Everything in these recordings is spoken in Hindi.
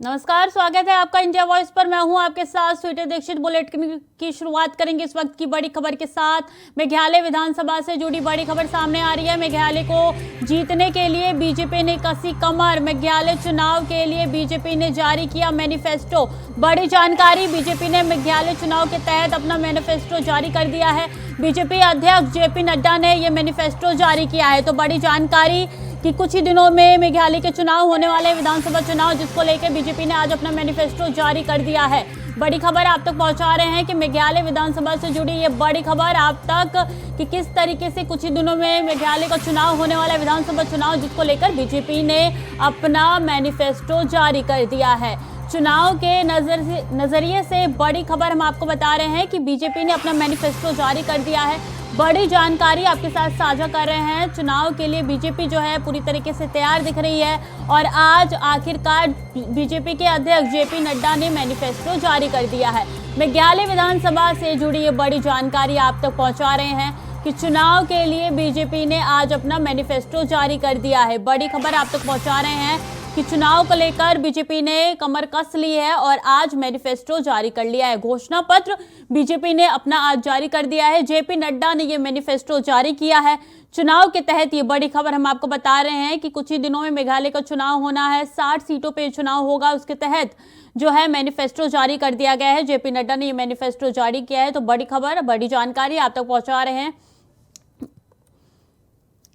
नमस्कार, स्वागत है आपका इंडिया वॉइस पर। मैं हूं आपके साथ स्वीटी दीक्षित। बुलेटिन की शुरुआत करेंगे इस वक्त की बड़ी खबर के साथ। मेघालय विधानसभा से जुड़ी बड़ी खबर सामने आ रही है। मेघालय को जीतने के लिए बीजेपी ने कसी कमर। मेघालय चुनाव के लिए बीजेपी ने जारी किया मैनिफेस्टो। बड़ी जानकारी, बीजेपी ने मेघालय चुनाव के तहत अपना मैनिफेस्टो जारी कर दिया है। बीजेपी अध्यक्ष जेपी नड्डा ने यह मैनिफेस्टो जारी किया है। तो बड़ी जानकारी कि कुछ ही दिनों में मेघालय के चुनाव होने वाले विधानसभा चुनाव, जिसको लेकर बीजेपी ने आज अपना मैनिफेस्टो जारी कर दिया है। बड़ी खबर आप तक पहुंचा रहे हैं कि मेघालय विधानसभा से जुड़ी ये बड़ी खबर आप तक कि किस तरीके से कुछ ही दिनों में मेघालय का चुनाव होने वाला विधानसभा चुनाव, जिसको लेकर बीजेपी ने अपना मैनिफेस्टो जारी कर दिया है। चुनाव के नजरिए से बड़ी खबर हम आपको बता रहे हैं कि बीजेपी ने अपना मैनिफेस्टो जारी कर दिया है। बड़ी जानकारी आपके साथ साझा कर रहे हैं। चुनाव के लिए बीजेपी जो है पूरी तरीके से तैयार दिख रही है और आज आखिरकार बीजेपी के अध्यक्ष जेपी नड्डा ने मैनिफेस्टो जारी कर दिया है। मेघालय विधानसभा से जुड़ी ये बड़ी जानकारी आप तक पहुंचा रहे हैं कि चुनाव के लिए बीजेपी ने आज अपना मैनिफेस्टो जारी कर दिया है। बड़ी खबर आप तक पहुंचा रहे हैं कि चुनाव को लेकर बीजेपी ने कमर कस ली है और आज मैनिफेस्टो जारी कर लिया है। घोषणा पत्र बीजेपी ने अपना आज जारी कर दिया है। जेपी नड्डा ने यह मैनिफेस्टो जारी किया है। चुनाव के तहत ये बड़ी खबर हम आपको बता रहे हैं कि कुछ ही दिनों में मेघालय का चुनाव होना है। 60 सीटों पे चुनाव होगा, उसके तहत जो है मैनिफेस्टो जारी कर दिया गया है। जेपी नड्डा ने ये मैनिफेस्टो जारी किया है। तो बड़ी खबर, बड़ी जानकारी आप तक पहुंचा रहे हैं।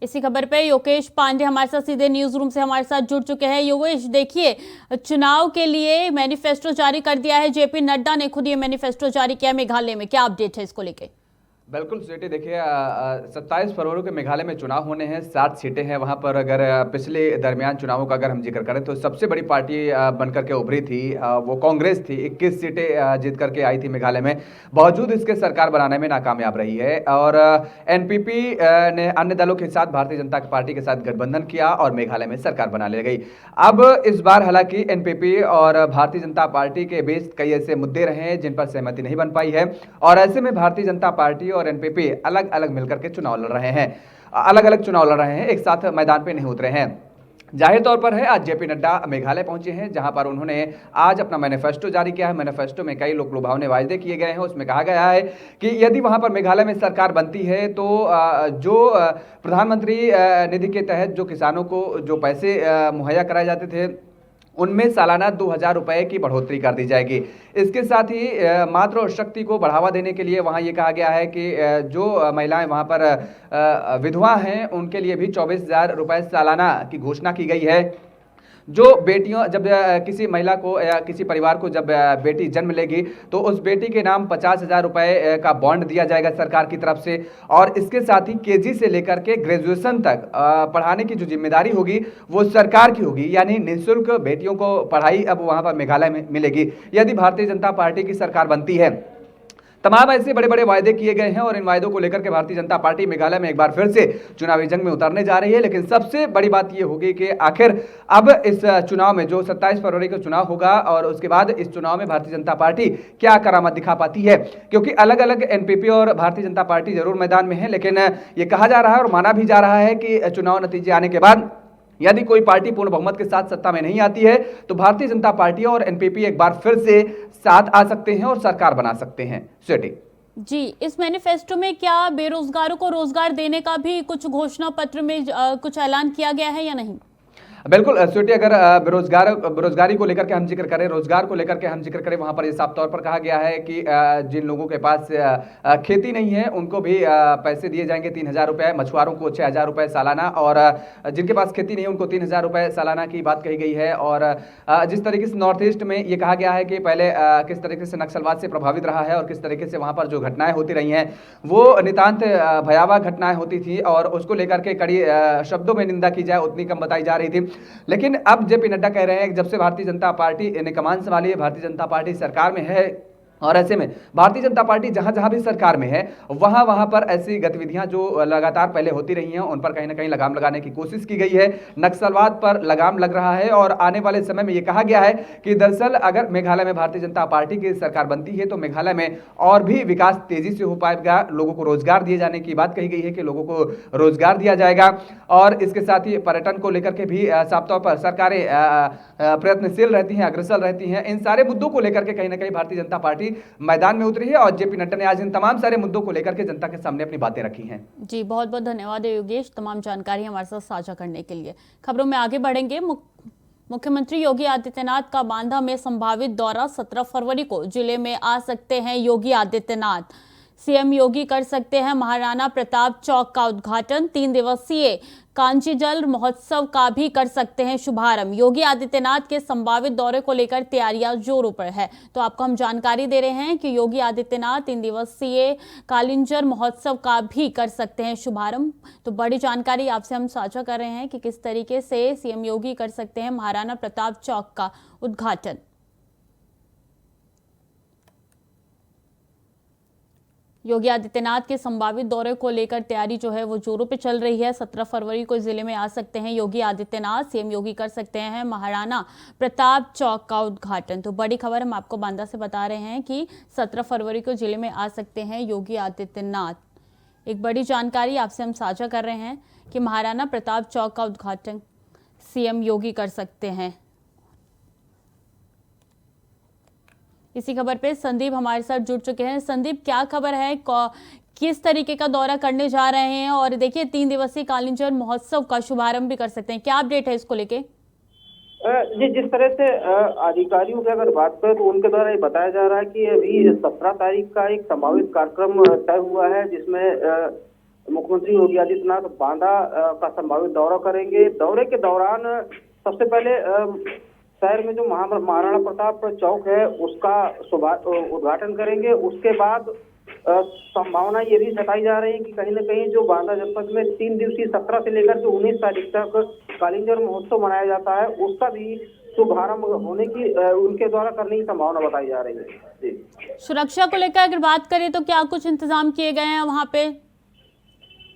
इसी खबर पे योगेश पांडे हमारे साथ सीधे न्यूज रूम से हमारे साथ जुड़ चुके हैं। योगेश, देखिए, चुनाव के लिए मैनिफेस्टो जारी कर दिया है। जेपी नड्डा ने खुद ये मैनिफेस्टो जारी किया मेघालय में, क्या अपडेट है इसको लेके? बिल्कुल स्वीटी, देखिए 27 फरवरी को मेघालय में चुनाव होने हैं। 60 सीटें हैं वहां पर। अगर पिछले दरमियान चुनावों का अगर हम जिक्र करें तो सबसे बड़ी पार्टी बनकर के उभरी थी वो कांग्रेस थी। 21 सीटें जीत करके आई थी मेघालय में, बावजूद इसके सरकार बनाने में नाकामयाब रही है। और एनपीपी ने अन्य दलों के साथ भारतीय जनता पार्टी के साथ गठबंधन किया और मेघालय में सरकार बना ले गई। अब इस बार हालांकि एनपीपी और भारतीय जनता पार्टी के बीच कई ऐसे मुद्दे रहे हैं जिन पर सहमति नहीं बन पाई है और ऐसे में भारतीय जनता पार्टी और एनपीपी अलग अलग मिलकर के चुनाव लड़ रहे हैं, अलग अलग चुनाव लड़ रहे हैं, एक साथ मैदान पे नहीं उतरे हैं। जाहिर तौर पर है आज जेपी नड्डा मेघालय पहुंचे हैं, जहां पर उन्होंने आज अपना मैनिफेस्टो जारी किया है। मैनिफेस्टो में कई लोक लुभावने वायदे किए गए हैं। उसमें कहा गया है कि यदि वहां पर मेघालय में सरकार बनती है तो जो प्रधानमंत्री निधि के तहत जो किसानों को जो पैसे मुहैया कराए जाते थे उनमें सालाना 2000 रुपए की बढ़ोतरी कर दी जाएगी। इसके साथ ही मातृ और शक्ति को बढ़ावा देने के लिए वहां ये कहा गया है कि जो महिलाएं वहां पर विधवा हैं उनके लिए भी 24,000 रुपए सालाना की घोषणा की गई है। जो बेटियों, जब किसी महिला को या किसी परिवार को जब बेटी जन्म लेगी तो उस बेटी के नाम 50,000 रुपए का बॉन्ड दिया जाएगा सरकार की तरफ से। और इसके साथ ही केजी से लेकर के ग्रेजुएशन तक पढ़ाने की जो जिम्मेदारी होगी वो सरकार की होगी, यानी निःशुल्क बेटियों को पढ़ाई अब वहां पर मेघालय में मिलेगी यदि भारतीय जनता पार्टी की सरकार बनती है। तमाम ऐसे बड़े बड़े वायदे किए गए हैं और इन वायदों को लेकर के भारतीय जनता पार्टी मेघालय में एक बार फिर से चुनावी जंग में उतरने जा रही है। लेकिन सबसे बड़ी बात यह होगी कि आखिर अब इस चुनाव में जो 27 फरवरी को चुनाव होगा और उसके बाद इस चुनाव में भारतीय जनता पार्टी क्या करामत दिखा पाती है, क्योंकि अलग अलग एनपीपी और भारतीय जनता पार्टी जरूर मैदान में है, लेकिन यह कहा जा रहा है और माना भी जा रहा है कि चुनाव नतीजे आने के बाद यदि कोई पार्टी पूर्ण बहुमत के साथ सत्ता में नहीं आती है तो भारतीय जनता पार्टी और एनपीपी एक बार फिर से साथ आ सकते हैं और सरकार बना सकते हैं। स्वीटी जी, इस मैनिफेस्टो में क्या बेरोजगारों को रोजगार देने का भी कुछ घोषणा पत्र में कुछ ऐलान किया गया है या नहीं? बिल्कुल स्वीटी, अगर बेरोजगारी को लेकर के हम जिक्र करें, रोजगार को लेकर के हम जिक्र करें, वहां पर साफ तौर पर कहा गया है कि जिन लोगों के पास खेती नहीं है उनको भी पैसे दिए जाएंगे 3,000 रुपए, मछुआरों को 6,000 रुपए सालाना और जिनके पास खेती नहीं है उनको 3,000 रुपए सालाना की बात कही गई है। और जिस तरीके से नॉर्थ ईस्ट में ये कहा गया है कि पहले किस तरीके से नक्सलवाद से प्रभावित रहा है और किस तरीके से वहां पर जो घटनाएं होती रही हैं वो नितांत भयावह घटनाएं होती थी और उसको लेकर के कड़ी शब्दों में निंदा की जाए उतनी कम बताई जा रही थी। लेकिन अब जेपी नड्डा कह रहे हैं कि जब से भारतीय जनता पार्टी ने कमान संभाली है, भारतीय जनता पार्टी सरकार में है और ऐसे में भारतीय जनता पार्टी जहां जहां भी सरकार में है वहां वहां पर ऐसी गतिविधियां जो लगातार पहले होती रही हैं उन पर कहीं ना कहीं लगाम लगाने की कोशिश की गई है। नक्सलवाद पर लगाम लग रहा है और आने वाले समय में यह कहा गया है कि दरअसल अगर मेघालय में भारतीय जनता पार्टी की सरकार बनती है तो मेघालय में और भी विकास तेजी से हो पाएगा। लोगों को रोजगार दिए जाने की बात कही गई है कि लोगों को रोजगार दिया जाएगा और इसके साथ ही पर्यटन को लेकर के भी साफ तौर पर सरकारें प्रयत्नशील रहती हैं, अग्रसर रहती हैं। इन सारे मुद्दों को लेकर के कहीं ना कहीं भारतीय जनता पार्टी मैदान में उतरी है और जेपी नड्डा ने आज इन तमाम सारे मुद्दों को लेकर के जनता के सामने अपनी बातें रखी हैं। जी, बहुत बहुत धन्यवाद योगेश, तमाम जानकारी हमारे साथ साझा करने के लिए। खबरों में आगे बढ़ेंगे। मुख्यमंत्री योगी आदित्यनाथ का बांदा में संभावित दौरा, 17 फरवरी को जिले में आ सकते हैं योगी आदित्यनाथ। सीएम योगी कर सकते हैं महाराणा प्रताप चौक का उद्घाटन। 3 दिवसीय कांचीजल महोत्सव का भी कर सकते हैं शुभारंभ। योगी आदित्यनाथ के संभावित दौरे को लेकर तैयारियां जोरों पर है। तो आपको हम जानकारी दे रहे हैं कि योगी आदित्यनाथ 3 दिवसीय कालिंजर महोत्सव का भी कर सकते हैं शुभारंभ। तो बड़ी जानकारी आपसे हम साझा कर रहे हैं कि किस तरीके से सीएम योगी कर सकते हैं महाराणा प्रताप चौक का उद्घाटन। योगी आदित्यनाथ के संभावित दौरे को लेकर तैयारी जो है वो जोरों पे चल रही है। 17 फरवरी को जिले में आ सकते हैं योगी आदित्यनाथ। सीएम योगी कर सकते हैं महाराणा प्रताप चौक का उद्घाटन। तो बड़ी खबर हम आपको बांदा से बता रहे हैं कि 17 फरवरी को जिले में आ सकते हैं योगी आदित्यनाथ। एक बड़ी जानकारी आपसे हम साझा कर रहे हैं कि महाराणा प्रताप चौक का उद्घाटन सीएम योगी कर सकते हैं। इसी खबर पे संदीप हमारे साथ जुड़ चुके हैं। संदीप, क्या खबर है, किस तरीके का दौरा करने जा रहे हैं? और देखिए 3 दिवसीय कालिंजर महोत्सव का शुभारंभ भी कर सकते हैं, क्या अपडेट है इसको लेके? जी, जिस तरह से अधिकारियों की अगर बात करें तो उनके द्वारा ये बताया जा रहा है कि अभी 17 तारीख का एक संभावित कार्यक्रम तय हुआ है जिसमें मुख्यमंत्री योगी आदित्यनाथ बांदा का संभावित दौरा करेंगे। दौरे के दौरान सबसे पहले शहर में जो महाराणा प्रताप चौक है उसका उद्घाटन करेंगे। उसके बाद संभावना ये भी जताई जा रही है कि कहीं न कहीं जो बांदा जनपद में 3 दिवसीय 17 से लेकर के 19 तारीख तक कालिंजर महोत्सव मनाया जाता है उसका भी शुभारंभ होने की उनके द्वारा करने की संभावना बताई जा रही है। जी, सुरक्षा को लेकर अगर बात करें तो क्या कुछ इंतजाम किए गए हैं वहां पे?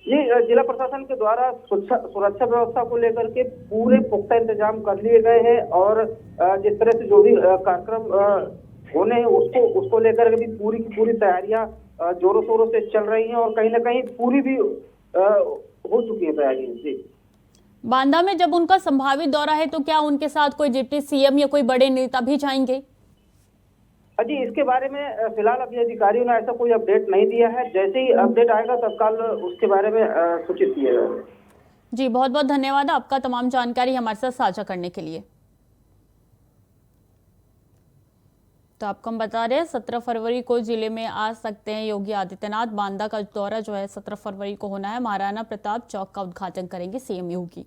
जी, जिला प्रशासन के द्वारा सुरक्षा व्यवस्था को लेकर के पूरे पुख्ता इंतजाम कर लिए गए हैं और जिस तरह से जो भी कार्यक्रम होने हैं उसको लेकर के भी पूरी की पूरी तैयारियां जोरों शोरों से चल रही हैं और कहीं ना कहीं पूरी भी हो चुकी है तैयारियां। जी, बांदा में जब उनका संभावित दौरा है तो क्या उनके साथ कोई डिप्टी सीएम या कोई बड़े नेता भी जाएंगे? जी, इसके बारे में फिलहाल अभी अधिकारियों ने ऐसा कोई अपडेट नहीं दिया है। जैसे ही अपडेट आएगा तत्काल उसके बारे में सूचित किया जाएगा। जी, बहुत बहुत धन्यवाद आपका तमाम जानकारी हमारे साथ साझा करने के लिए। तो आपको हम बता रहे हैं 17 फरवरी को जिले में आ सकते हैं योगी आदित्यनाथ। बांदा का दौरा जो है 17 फरवरी को होना है। महाराणा प्रताप चौक का उद्घाटन करेंगे सीएम योगी।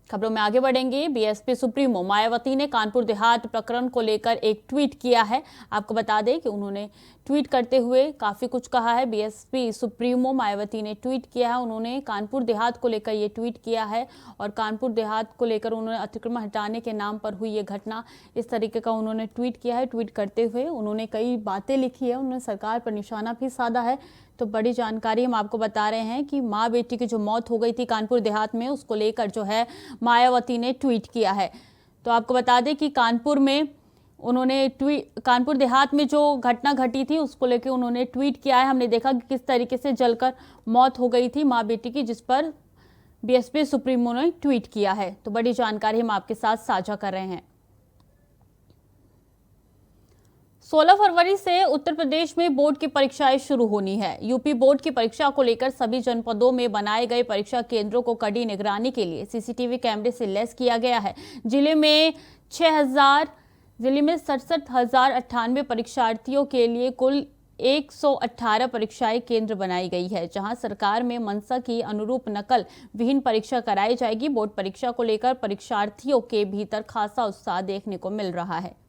खबरों में आगे बढ़ेंगे। बीएसपी सुप्रीमो मायावती ने कानपुर देहात प्रकरण को लेकर एक ट्वीट किया है। आपको बता दें कि उन्होंने ट्वीट करते हुए काफी कुछ कहा है। बीएसपी सुप्रीमो मायावती ने ट्वीट किया है। उन्होंने कानपुर देहात को लेकर ये ट्वीट किया है और कानपुर देहात को लेकर उन्होंने अतिक्रमण हटाने के नाम पर हुई ये घटना, इस तरीके का उन्होंने ट्वीट किया है। ट्वीट करते हुए उन्होंने कई बातें लिखी है, उन्होंने सरकार पर निशाना भी साधा है। तो बड़ी जानकारी हम आपको बता रहे हैं कि माँ बेटी की जो मौत हो गई थी कानपुर देहात में, उसको लेकर जो है मायावती ने ट्वीट किया है। तो आपको बता दें कि कानपुर में उन्होंने कानपुर देहात में जो घटना घटी थी उसको लेकर उन्होंने ट्वीट किया है। हमने देखा कि किस तरीके से जलकर मौत हो गई थी माँ बेटी की, जिस पर बीएसपी सुप्रीमो ने ट्वीट किया है। तो बड़ी जानकारी हम आपके साथ साझा कर रहे हैं। 16 फरवरी से उत्तर प्रदेश में बोर्ड की परीक्षाएं शुरू होनी है। यूपी बोर्ड की परीक्षा को लेकर सभी जनपदों में बनाए गए परीक्षा केंद्रों को कड़ी निगरानी के लिए सीसीटीवी कैमरे से लैस किया गया है। जिले में 67,098 परीक्षार्थियों के लिए कुल 118 परीक्षाएं केंद्र बनाई गई है, जहां सरकार में मंशा की अनुरूप नकल विहीन परीक्षा कराई जाएगी। बोर्ड परीक्षा को लेकर परीक्षार्थियों के भीतर खासा उत्साह देखने को मिल रहा है।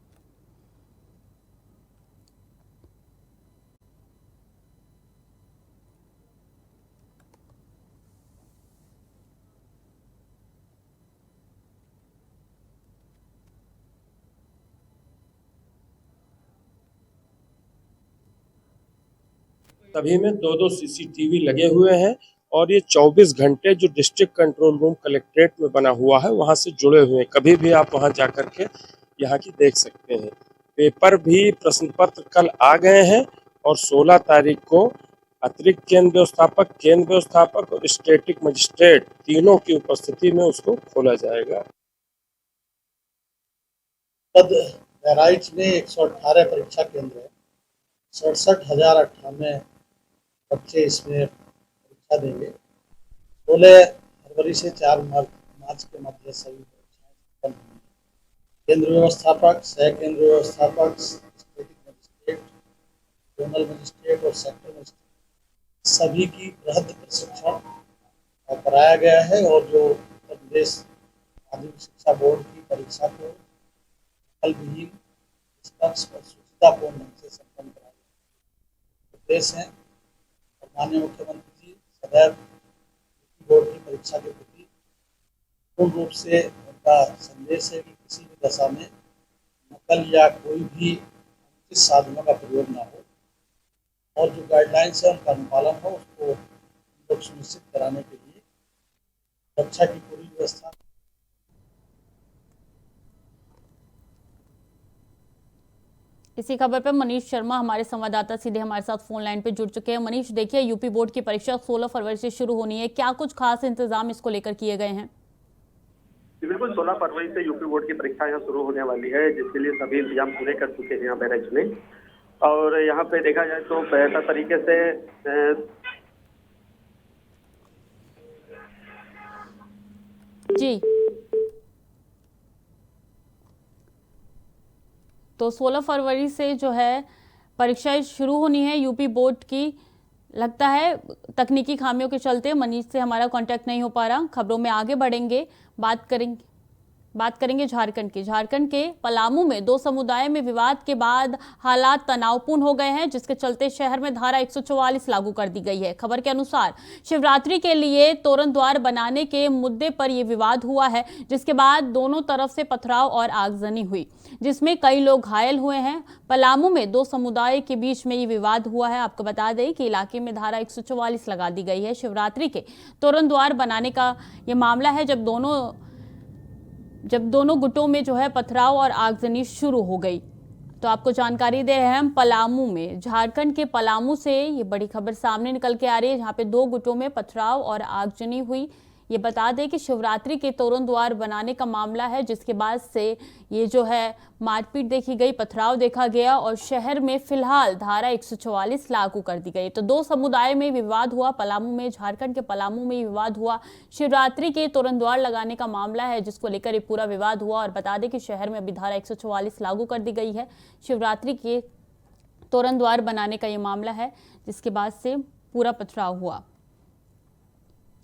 सभी में 2-2 CCTV लगे हुए हैं और ये 24 घंटे जो डिस्ट्रिक्ट कंट्रोल रूम कलेक्ट्रेट में बना हुआ है वहां से जुड़े हुए हैं। कभी भी आप वहां जाकर के यहाँ की देख सकते हैं। पेपर भी, प्रश्न पत्र कल आ गए हैं और 16 तारीख को अतिरिक्त केंद्र व्यवस्थापक और स्टैटिक मजिस्ट्रेट तीनों की उपस्थिति में उसको खोला जाएगा। बहराइच में 118 परीक्षा केंद्र है। 67,098 बच्चे इसमें परीक्षा देंगे। 16 फरवरी से 4 मार्च के मध्य सभी परीक्षाएं संपन्न होंगी। केंद्र व्यवस्थापक, सह केंद्र व्यवस्थापक, स्टैटिक मजिस्ट्रेट, जोनल मजिस्ट्रेट और सेक्टर मजिस्ट्रेट सभी की बृहद प्रशिक्षण कराया गया है और जो उत्तर प्रदेश माध्यमिक शिक्षा बोर्ड की परीक्षा को विहीन, निष्पक्ष और सुचितापूर्ण ढंग से संपन्न कराया उद्देश्य है। और माननीय मुख्यमंत्री जी सदैव बोर्ड की परीक्षा के प्रति पूर्ण रूप से उनका संदेश है कि किसी भी दशा में नकल या कोई भी अनुचित साधनों का प्रयोग न हो और जो गाइडलाइंस है उनका अनुपालन हो, उसको लोग सुनिश्चित कराने के लिए सुरक्षा की पूरी व्यवस्था। इसी खबर पर मनीष शर्मा हमारे संवाददाता सीधे हमारे साथ फोन लाइन पे जुड़ चुके हैं। मनीष, देखिए यूपी बोर्ड की परीक्षा 16 फरवरी से शुरू होनी है, क्या कुछ खास इंतजाम इसको लेकर किए गए हैं? बिल्कुल, 16 फरवरी से यूपी बोर्ड की परीक्षा यहाँ शुरू होने वाली है, जिसके लिए सभी इंतजाम पूरे कर चुके हैं यहाँ बहराइच में। और यहाँ पे देखा जाए तो बेहतर तरीके से जी, तो 16 फरवरी से जो है परीक्षाएं शुरू होनी है यूपी बोर्ड की। लगता है तकनीकी खामियों के चलते मनीष से हमारा कांटेक्ट नहीं हो पा रहा। खबरों में आगे बढ़ेंगे, बात करेंगे झारखंड के पलामू में 2 समुदाय में विवाद के बाद हालात तनावपूर्ण हो गए हैं, जिसके चलते शहर में धारा 144 लागू कर दी गई है। खबर के अनुसार शिवरात्रि के लिए तोरण द्वार बनाने के मुद्दे पर यह विवाद हुआ है, जिसके बाद दोनों तरफ से पथराव और आगजनी हुई, जिसमें कई लोग घायल हुए हैं। पलामू में 2 समुदाय के बीच में ये विवाद हुआ है। आपको बता दें कि इलाके में धारा 144 लगा दी गई है। शिवरात्रि के तोरण द्वार बनाने का ये मामला है, जब दोनों गुटों में जो है पथराव और आगजनी शुरू हो गई। तो आपको जानकारी दे रहे हैं हम पलामू में, झारखंड के पलामू से ये बड़ी खबर सामने निकल के आ रही है, जहां पे 2 गुटों में पथराव और आगजनी हुई। ये बता दें कि शिवरात्रि के तोरण द्वार बनाने का मामला है, जिसके बाद से ये जो है मारपीट देखी गई, पथराव देखा गया और शहर में फिलहाल धारा 144 लागू कर दी गई। तो 2 समुदाय में विवाद हुआ पलामू में, झारखंड के पलामू में विवाद हुआ। शिवरात्रि के तोरण द्वार लगाने का मामला है, जिसको लेकर ये पूरा विवाद हुआ। और बता दें कि शहर में अभी धारा 144 लागू कर दी गई है। शिवरात्रि के तोरण द्वार बनाने का ये मामला है, जिसके बाद से पूरा पथराव हुआ।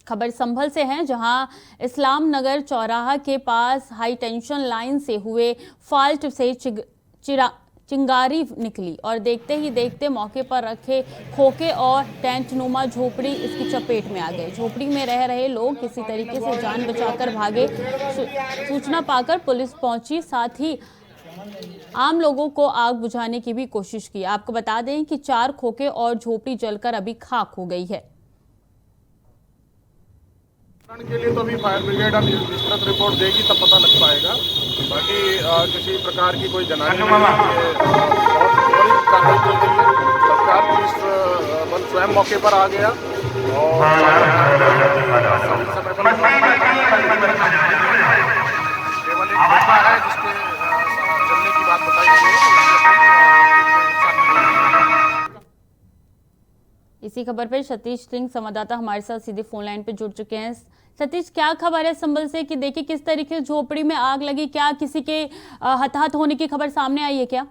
खबर संभल से है, जहां इस्लाम नगर चौराहा के पास हाई टेंशन लाइन से हुए फॉल्ट से चिंगारी निकली और देखते ही देखते मौके पर रखे खोखे और टेंट नुमा झोपड़ी इसकी चपेट में आ गए। झोपड़ी में रह रहे लोग किसी तरीके से जान बचाकर भागे। सूचना पाकर पुलिस पहुंची, साथ ही आम लोगों को आग बुझाने की भी कोशिश की। आपको बता दें कि 4 खोखे और झोपड़ी जलकर अभी खाक हो गई है। के लिए तो अभी फायर ब्रिगेड अब विस्तृत रिपोर्ट देगी तब पता लग पाएगा। बाकी किसी प्रकार की कोई जनानी कार्रवाई की गई है। तत्काल पुलिस बल स्वयं मौके पर आ गया और समय पर केवल एक घटना है जिसके चलने की बात बताई गई है। इसी खबर पर सतीश सिंह संवाददाता हमारे साथ सीधे फोन लाइन पे जुड़ चुके हैं। सतीश, क्या खबर है संभल से कि देखिए किस तरीके से झोपड़ी में आग लगी, क्या किसी के हताहत होने की खबर सामने आई है क्या?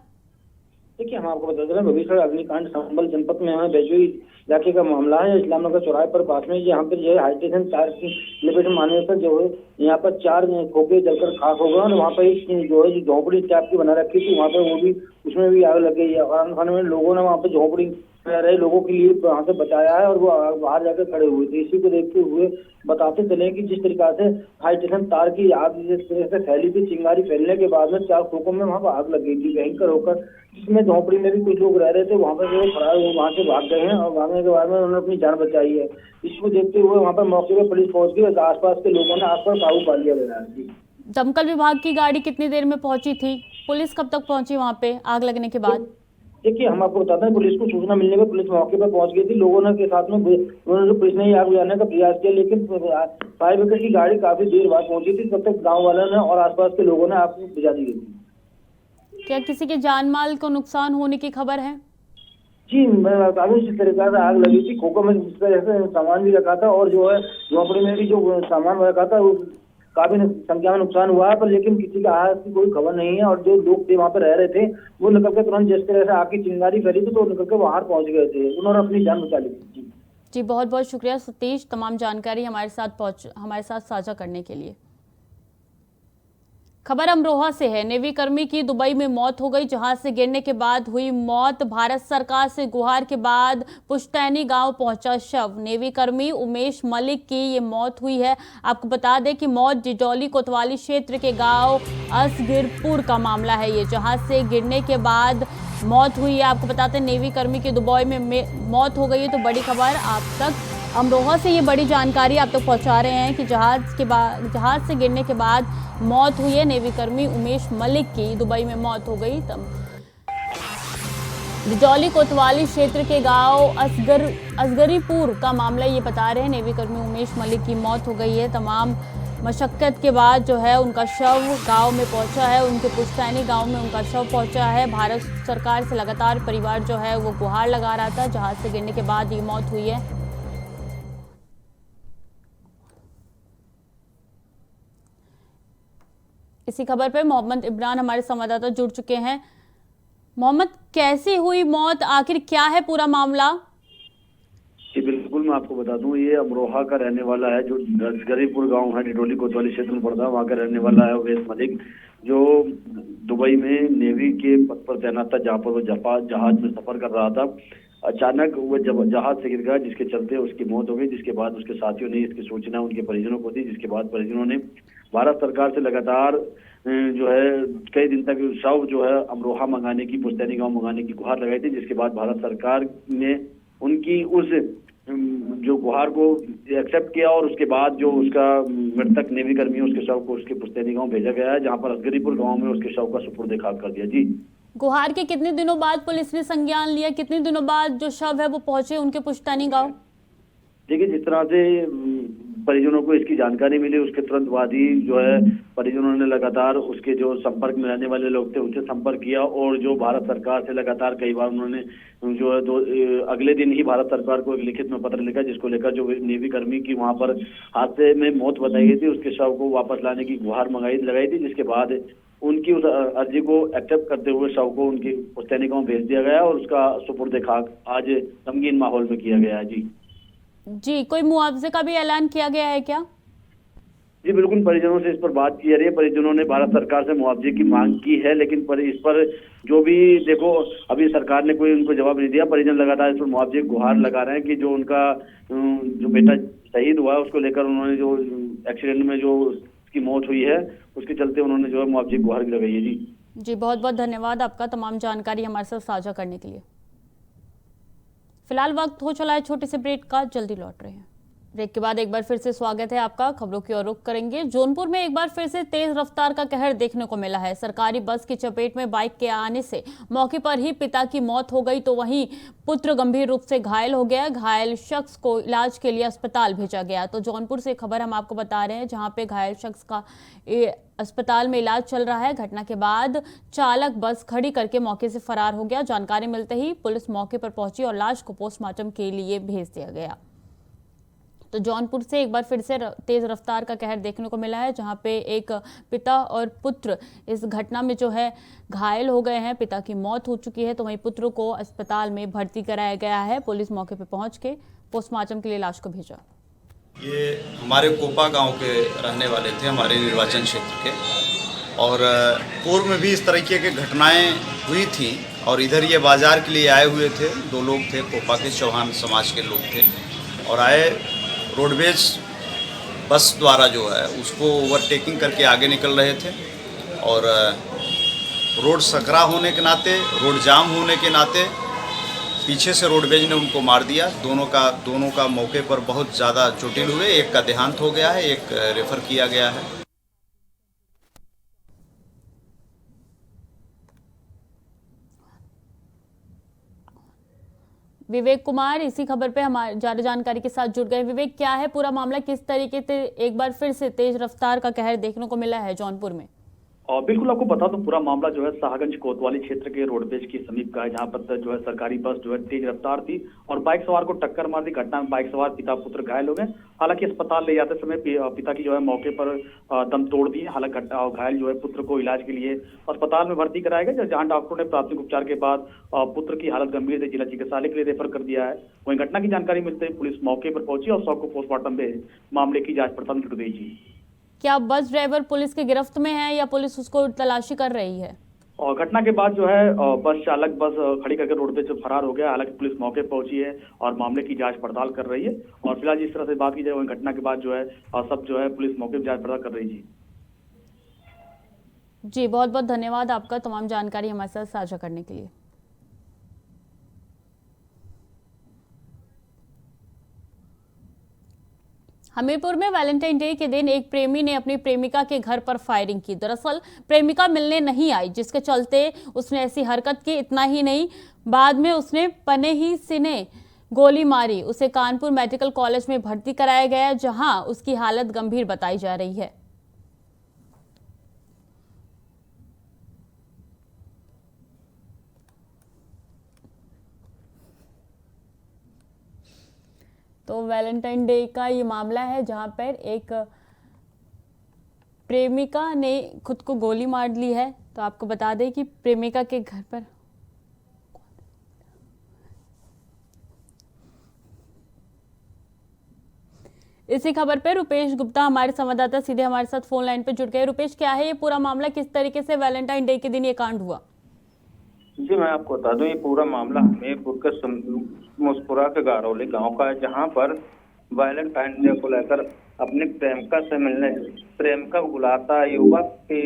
देखिए, हम आपको बता दें भविष्य अग्निकांड संभल जनपद में है बेजोई इलाके का मामला है। इस्लामनगर चौराहे पर पास में यहाँ पर जो है हाई टेंशन तार की लपेट में आने पर जो है यहाँ पर 4 खोखे जलकर खाक हो गए और वहाँ पर एक जो है झोपड़ी टाइप की बना रखी थी, वहाँ पे वो भी उसमें भी आग लग गई है। और खाने में लोगों ने वहाँ पे झोपड़ी रह रहे लोगों के लिए वहां से बचाया है और वो बाहर जाकर खड़े हुए थे। इसी को देखते हुए बताते चले कि जिस तरीका से हाई टेंशन तार की आग जिस तरह से फैली थी, चिंगारी फैलने के बाद में 4 खोखों में वहां पर आग लग गई थी भयंकर होकर, जिसमें झोपड़ी में भी कुछ लोग रह रहे थे, वहां पर वो फरार हुए, वहां से भाग गए हैं और भागने के बाद में उन्होंने अपनी जान बचाई है। इसको देखते हुए वहां पर मौके पर पुलिस पहुंच गई, आसपास के लोगों ने आस पर काबू पा लिया गया जी। दमकल विभाग की गाड़ी कितनी देर में पहुंची थी? पुलिस कब तक पहुंची वहां पे आग लगने के बाद? देखिए, हम आपको बताते हैं, पुलिस को सूचना मिलने पर पुलिस मौके पर पहुंच गई थी। लोगों ने के साथ में उन्होंने पुलिस ने आग बुझाने का प्रयास किया, लेकिन फायर ब्रिगेड की गाड़ी काफी देर बाद पहुंची थी। तब तक गांव वालों ने और आसपास के लोगों ने आग बुझा दी थी। क्या किसी के जान माल को नुकसान होने की खबर है? जी, मैं बता दूं, जिस तरीके से आग लगी थी, खोखों में जिस तरह से सामान भी रखा था और जो है झोपड़ी में भी जो सामान रखा था, वो काफी संख्या में नुकसान हुआ है, पर लेकिन किसी का आहत की कोई खबर नहीं है। और जो लोग थे वहां पर रह रहे थे, वो निकल के तुरंत जिस तरह से आग की चिंगारी फैली थी तो निकल के बाहर पहुंच गए थे, उन्होंने अपनी जान बचा ली थी। जी, बहुत बहुत शुक्रिया सतीश, तमाम जानकारी हमारे साथ साझा करने के लिए। खबर अमरोहा से है। नेवी कर्मी की दुबई में मौत हो गई। जहाज से गिरने के बाद हुई मौत। भारत सरकार से गुहार के बाद पुश्तैनी गांव पहुंचा शव। नेवी कर्मी उमेश मलिक की ये मौत हुई है। आपको बता दें कि मौत डिडौली कोतवाली क्षेत्र के गांव असगिरपुर का मामला है। ये जहाज से गिरने के बाद मौत हुई है। आपको बताते हैं नेवी कर्मी की दुबई में मौत हो गई है। तो बड़ी खबर आप तक अमरोहा से ये बड़ी जानकारी आप तक पहुंचा रहे हैं कि जहाज से गिरने के बाद मौत हुई है। नेवी कर्मी उमेश मलिक की दुबई में मौत हो गई। डिडौली कोतवाली क्षेत्र के गांव असगरीपुर का मामला ये बता रहे हैं। नेवी कर्मी उमेश मलिक की मौत हो गई है। तमाम मशक्कत के बाद जो है उनका शव गांव में पहुंचा है। उनके पुश्तैनी गांव में उनका शव पहुंचा है। भारत सरकार से लगातार परिवार जो है वो गुहार लगा रहा था। जहाज से गिरने के बाद ये मौत हुई है। इसी खबर पर मोहम्मद इमरान हमारे संवाददाता जुड़ चुके हैं। मोहम्मद, कैसी हुई मौत, आखिर क्या है पूरा मामला? जी बिल्कुल, मैं आपको बता दूं, ये अमरोहा का रहने वाला है, जो गरीपुर गांव है, डिडौली कोतवाली क्षेत्र में पड़ता है, वहाँ का रहने वाला है उमेश मलिक, जो दुबई में नेवी के पद पर तैनात था, जहाँ पर वो जहाज में सफर कर रहा था। अचानक वो जब जहाज से गिर गया, जिसके चलते उसकी मौत हो गई। जिसके बाद उसके साथियों ने इसकी सूचना उनके परिजनों को दी, जिसके बाद परिजनों ने भारत सरकार से लगातार जो है कई दिन तक शव जो है अमरोहा मंगाने की, पुश्तैनी गांव मंगाने की गुहार लगाई थी। जिसके बाद भारत सरकार ने उनकी उस जो गुहार को एक्सेप्ट किया और उसके बाद जो उसका मृतक नेवी कर्मी है, उसके शव को उसके पुश्तैनी गांव भेजा गया है, जहां पर असगरीपुर गांव में उसके शव का सुपुर्द खाक कर दिया। जी, गुहार के कितने दिनों बाद पुलिस ने संज्ञान लिया? कितने दिनों बाद जो शव है वो पहुंचे उनके पुश्तैनी गांव? देखिए, जिस तरह से परिजनों को इसकी जानकारी मिली, उसके तुरंत बाद ही जो है परिजनों ने लगातार उसके जो संपर्क में रहने वाले लोग थे उनसे संपर्क किया। और जो भारत सरकार से लगातार कई बार उन्होंने जो है अगले दिन ही भारत सरकार को एक लिखित में पत्र लिखा, जिसको लेकर जो नेवी कर्मी की वहां पर हादसे में मौत बताई गई थी, उसके शव को वापस लाने की गुहार लगाई थी। जिसके बाद उनकी उस अर्जी को एक्सेप्ट करते हुए शव को उनके पुश्तैनी गांव भेज दिया गया और उसका सुपुर्द खाक आज गमगीन माहौल में किया गया है। जी, कोई मुआवजे का भी ऐलान किया गया है क्या? जी बिल्कुल, परिजनों से इस पर बात की जा रही है। परिजनों ने भारत सरकार से मुआवजे की मांग की है, लेकिन इस पर जो भी देखो अभी सरकार ने कोई उनको जवाब नहीं दिया। परिजन लगातार इस पर मुआवजे गुहार लगा रहे हैं कि जो उनका जो बेटा शहीद हुआ है उसको लेकर उन्होंने जो एक्सीडेंट में जो उसकी मौत हुई है उसके चलते उन्होंने जो है मुआवजे गुहार भी लगाई है। जी, बहुत बहुत धन्यवाद आपका तमाम जानकारी हमारे साथ साझा करने के लिए। फिलहाल वक्त हो चला है छोटे से ब्रेक का, जल्दी लौट रहे हैं। ब्रेक के बाद एक बार फिर से स्वागत है आपका। खबरों की ओर रुख करेंगे। जौनपुर में एक बार फिर से तेज रफ्तार का कहर देखने को मिला है। सरकारी बस की चपेट में बाइक के आने से मौके पर ही पिता की मौत हो गई, तो वहीं पुत्र गंभीर रूप से घायल हो गया। घायल शख्स को इलाज के लिए अस्पताल भेजा गया। तो जौनपुर से खबर हम आपको बता रहे हैं, जहां पे घायल शख्स का अस्पताल में इलाज चल रहा है। घटना के बाद चालक बस खड़ी करके मौके से फरार हो गया। जानकारी मिलते ही पुलिस मौके पर पहुंची और लाश को पोस्टमार्टम के लिए भेज दिया गया। तो जौनपुर से एक बार फिर से तेज रफ्तार का कहर देखने को मिला है, जहां पे एक पिता और पुत्र इस घटना में जो है घायल हो गए हैं। पिता की मौत हो चुकी है, तो वहीं पुत्र को अस्पताल में भर्ती कराया गया है। पुलिस मौके पर पहुंच के पोस्टमार्टम के लिए लाश को भेजा। ये हमारे कोपा गांव के रहने वाले थे, हमारे निर्वाचन क्षेत्र के, और पूर्व में भी इस तरीके की घटनाएं हुई थी। और इधर ये बाज़ार के लिए आए हुए थे। 2 लोग थे, कोपा के चौहान समाज के लोग थे और आए रोडवेज बस द्वारा जो है उसको ओवरटेकिंग करके आगे निकल रहे थे और रोड सकरा होने के नाते, रोड जाम होने के नाते पीछे से रोडवेज ने उनको मार दिया। दोनों का मौके पर बहुत ज़्यादा चोटिल हुए। एक का देहांत हो गया है, एक रेफर किया गया है। विवेक कुमार इसी खबर पे हमारे ज़्यादा जानकारी के साथ जुड़ गए। विवेक, क्या है पूरा मामला, किस तरीके से एक बार फिर से तेज रफ्तार का कहर देखने को मिला है जौनपुर में? और बिल्कुल आपको बता दूं, पूरा मामला जो है शाहगंज कोतवाली क्षेत्र के रोडवेज के समीप का है, जहां पर जो है सरकारी बस जो है तेज रफ्तार थी और बाइक सवार को टक्कर मार दी। घटना में बाइक सवार पिता पुत्र घायल हो गए। हालांकि अस्पताल ले जाते समय पिता की जो है मौके पर दम तोड़ दिए। हालांकि घायल जो है पुत्र को इलाज के लिए अस्पताल में भर्ती कराया गया, जहां डॉक्टरों ने प्राथमिक उपचार के बाद पुत्र की हालत गंभीर थी, जिला चिकित्सालय के लिए रेफर कर दिया है। वहीं घटना की जानकारी मिलते ही पुलिस मौके पर पहुंची और शव को पोस्टमार्टम में मामले की जाँच पड़ताल शुरू गई। क्या बस ड्राइवर पुलिस के गिरफ्त में है या पुलिस उसको तलाशी कर रही है? और घटना के बाद जो है बस चालक बस खड़ी करके रोड पे से फरार हो गया। हालांकि पुलिस मौके पहुंची है और मामले की जांच पड़ताल कर रही है। और फिलहाल जिस तरह से बात की जाए, वही घटना के बाद जो है सब जो है पुलिस मौके पर जांच पड़ताल कर रही है। जी, बहुत बहुत धन्यवाद आपका तमाम जानकारी हमारे साथ साझा करने के लिए। हमीरपुर में वैलेंटाइन डे के दिन एक प्रेमी ने अपनी प्रेमिका के घर पर फायरिंग की। दरअसल प्रेमिका मिलने नहीं आई, जिसके चलते उसने ऐसी हरकत की। इतना ही नहीं, बाद में उसने पने ही सीने गोली मारी। उसे कानपुर मेडिकल कॉलेज में भर्ती कराया गया, जहां उसकी हालत गंभीर बताई जा रही है। तो वैलेंटाइन डे का ये मामला है जहां पर एक प्रेमिका ने खुद को गोली मार ली है। तो आपको बता दें कि प्रेमिका के घर पर इसी खबर पर रुपेश गुप्ता हमारे संवाददाता सीधे हमारे साथ फोन लाइन पर जुड़ गए। रुपेश, क्या है ये पूरा मामला, किस तरीके से वैलेंटाइन डे के दिन ये कांड हुआ? जी, मैं आपको बता दूं, ये पूरा मामला हमीरपुर के मुस्कुरा के गारौली गांव का है, जहां पर वैलेंटाइन डे को लेकर अपनी प्रेमिका से मिलने प्रेमिका बुलाता है युवक कि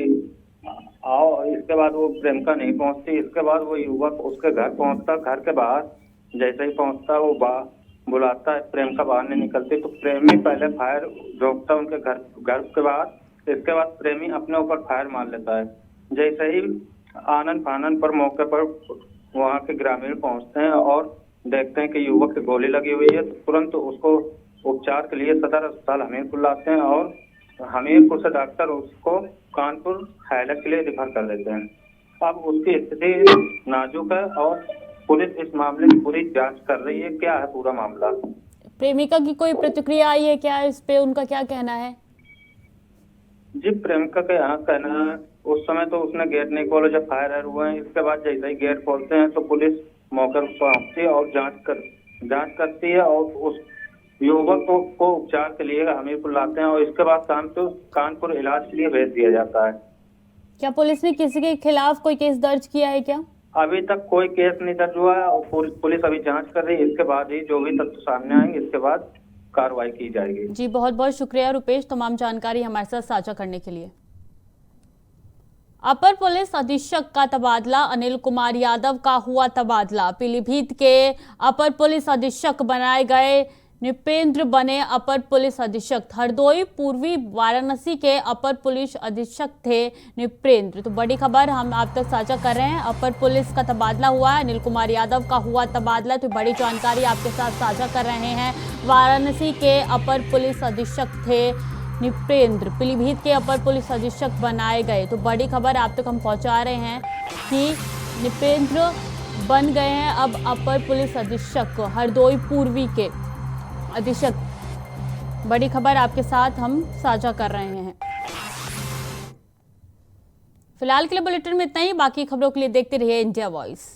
आओ। इसके बाद वो प्रेमिका नहीं पहुंचती। इसके बाद वो युवक उसके घर पहुंचता। घर के बाहर जैसे ही पहुंचता, वो बुलाता है, प्रेमिका बाहर नहीं निकलती तो प्रेमी पहले फायर रोकता उनके घर के बाहर। इसके बाद प्रेमी अपने ऊपर फायर मार लेता है। जैसे ही आनन फानन पर मौके पर वहां के ग्रामीण पहुंचते हैं और देखते हैं कि युवक की गोली लगी हुई है, तो तुरंत उसको उपचार के लिए सदर अस्पताल हमीरपुर लाते हैं और हमीरपुर से डॉक्टर उसको कानपुर हाईलैंड के लिए रिफर कर देते हैं। अब उसकी स्थिति नाजुक है और पुलिस इस मामले की पूरी जांच कर रही है। क्या है पूरा मामला? प्रेमिका की कोई प्रतिक्रिया आई है क्या इस पे, उनका क्या कहना है? जी, प्रेमिका का यहाँ कहना है उस समय तो उसने गेट नहीं खोला जब फायर हुए हैं। इसके बाद जैसे ही गेट खोलते हैं तो पुलिस मौके पर पहुंचती है और जांच करती है और उस युवक को उपचार के लिए हमीरपुर लाते हैं और इसके बाद कानपुर इलाज के लिए भेज दिया जाता है। क्या पुलिस ने किसी के खिलाफ कोई केस दर्ज किया है क्या? अभी तक कोई केस नहीं दर्ज हुआ है और पुलिस अभी जांच कर रही है। इसके बाद ही जो भी तथ्य सामने आएंगे इसके बाद कार्रवाई की जाएगी। जी, बहुत बहुत शुक्रिया रुपेश, तमाम जानकारी हमारे साथ साझा करने के लिए। अपर पुलिस अधीक्षक का तबादला, अनिल कुमार यादव का हुआ तबादला। पीलीभीत के अपर पुलिस अधीक्षक बनाए गए निपेंद्र बने अपर पुलिस अधीक्षक। हरदोई पूर्वी वाराणसी के अपर पुलिस अधीक्षक थे निपेंद्र। तो बड़ी खबर हम आप तक साझा कर रहे हैं, अपर पुलिस का तबादला हुआ है, अनिल कुमार यादव का हुआ तबादला। तो बड़ी जानकारी आपके साथ साझा कर रहे हैं। वाराणसी के अपर पुलिस अधीक्षक थे निपेंद्र, पीलीभीत के अपर पुलिस अधीक्षक बनाए गए। तो बड़ी खबर आप तक हम पहुंचा रहे हैं कि निपेंद्र बन गए हैं अब अपर पुलिस अधीक्षक, हरदोई पूर्वी के अधीक्षक। बड़ी खबर आपके साथ हम साझा कर रहे हैं। फिलहाल के लिए बुलेटिन में इतना ही। बाकी खबरों के लिए देखते रहिए इंडिया वॉइस।